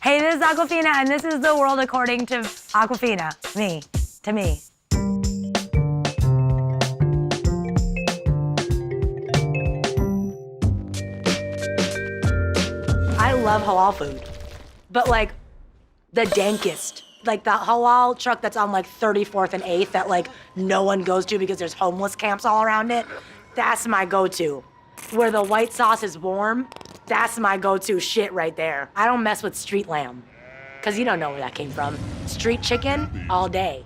Hey, this is Awkwafina, and this is the world according to Awkwafina. To me. I love halal food, but like the dankest. Like the halal truck that's on like 34th and 8th that like no one goes to because there's homeless camps all around it. That's my go-to. Where the white sauce is warm, that's my go-to shit right there. I don't mess with street lamb, because you don't know where that came from. Street chicken, all day.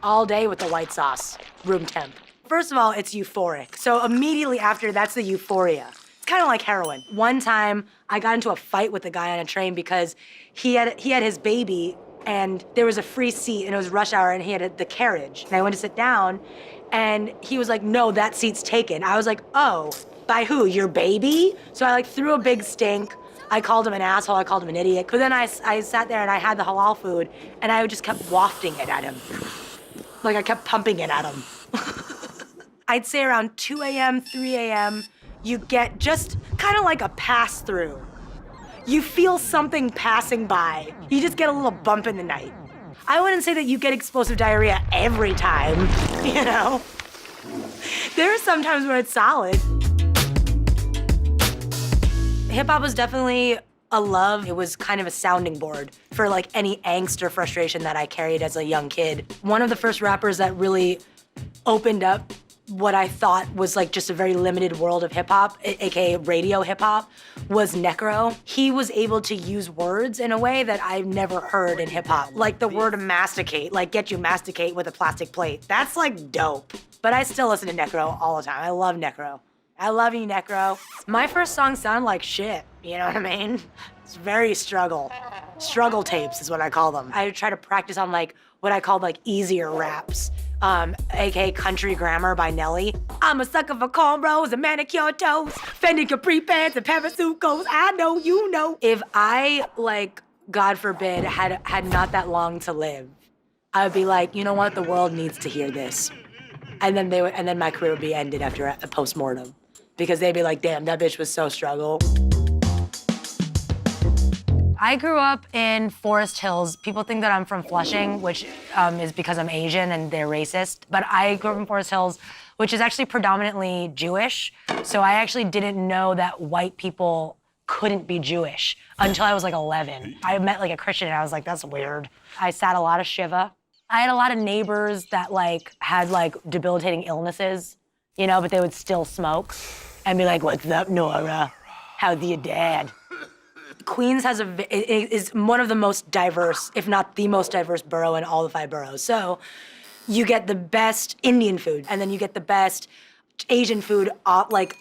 All day with the white sauce, room temp. First of all, it's euphoric. So immediately after, that's the euphoria. It's kind of like heroin. One time, I got into a fight with a guy on a train because he had his baby, and there was a free seat, and it was rush hour, and he had the carriage. And I went to sit down, and he was like, no, that seat's taken. I was like, oh, by who, your baby? So I like threw a big stink. I called him an asshole, I called him an idiot. But then I sat there and I had the halal food, and I just kept wafting it at him. Like I kept pumping it at him. I'd say around 2 a.m., 3 a.m., you get just kind of like a pass through. You feel something passing by. You just get a little bump in the night. I wouldn't say that you get explosive diarrhea every time, you know? There are some times where it's solid. Hip hop was definitely a love. It was kind of a sounding board for like any angst or frustration that I carried as a young kid. One of the first rappers that really opened up what I thought was like just a very limited world of hip hop, AKA radio hip hop, was Necro. He was able to use words in a way that I've never heard in hip hop. Like the word masticate, like get you masticate with a plastic plate. That's like dope. But I still listen to Necro all the time. I love Necro. I love you, Necro. My first songs sound like shit, you know what I mean? It's very struggle. Struggle tapes is what I call them. I try to practice on like what I call like easier raps, AKA Country Grammar by Nelly. I'm a sucker for cornrows and manicured toes, Fendi capri pants and parasucos, I know you know. If I, like, God forbid, had not that long to live, I would be like, you know what, the world needs to hear this. And then my career would be ended after a postmortem. Because they'd be like, damn, that bitch was so struggle. I grew up in Forest Hills. People think that I'm from Flushing, which is because I'm Asian and they're racist. But I grew up in Forest Hills, which is actually predominantly Jewish. So I actually didn't know that white people couldn't be Jewish until I was like 11. I met like a Christian and I was like, that's weird. I sat a lot of Shiva. I had a lot of neighbors that like had like debilitating illnesses, you know, but they would still smoke and be like, what's up, Nora? How's your dad? Queens is one of the most diverse, if not the most diverse borough in all the 5 boroughs. So you get the best Indian food, and then you get the best Asian food, like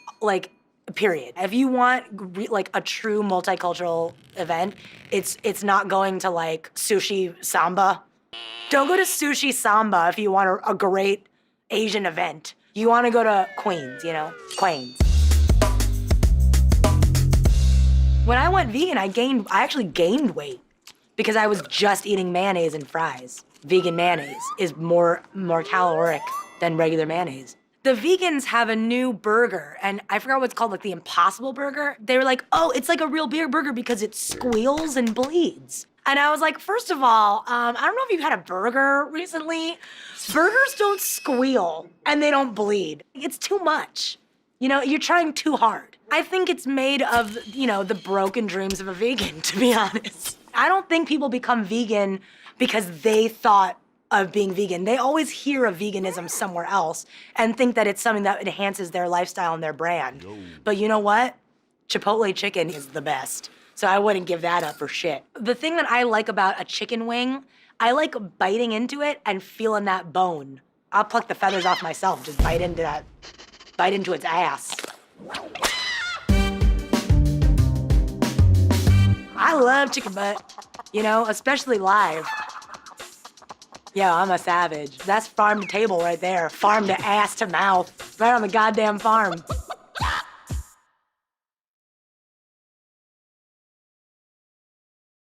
period. If you want like a true multicultural event, it's not going to like Sushi Samba. Don't go to Sushi Samba if you want a great Asian event. You want to go to Queens, you know? Queens. When I went vegan, I actually gained weight because I was just eating mayonnaise and fries. Vegan mayonnaise is more caloric than regular mayonnaise. The vegans have a new burger, and I forgot what it's called, like the Impossible Burger. They were like, oh, it's like a real beer burger because it squeals and bleeds. And I was like, first of all, I don't know if you've had a burger recently. Burgers don't squeal and they don't bleed. It's too much. You know, you're trying too hard. I think it's made of, you know, the broken dreams of a vegan, to be honest. I don't think people become vegan because they thought of being vegan. They always hear of veganism somewhere else and think that it's something that enhances their lifestyle and their brand. But you know what? Chipotle chicken is the best. So I wouldn't give that up for shit. The thing that I like about a chicken wing, I like biting into it and feeling that bone. I'll pluck the feathers off myself, just bite into its ass. I love chicken butt, you know, especially live. Yeah, I'm a savage. That's farm to table right there. Farm to ass to mouth. Right on the goddamn farm.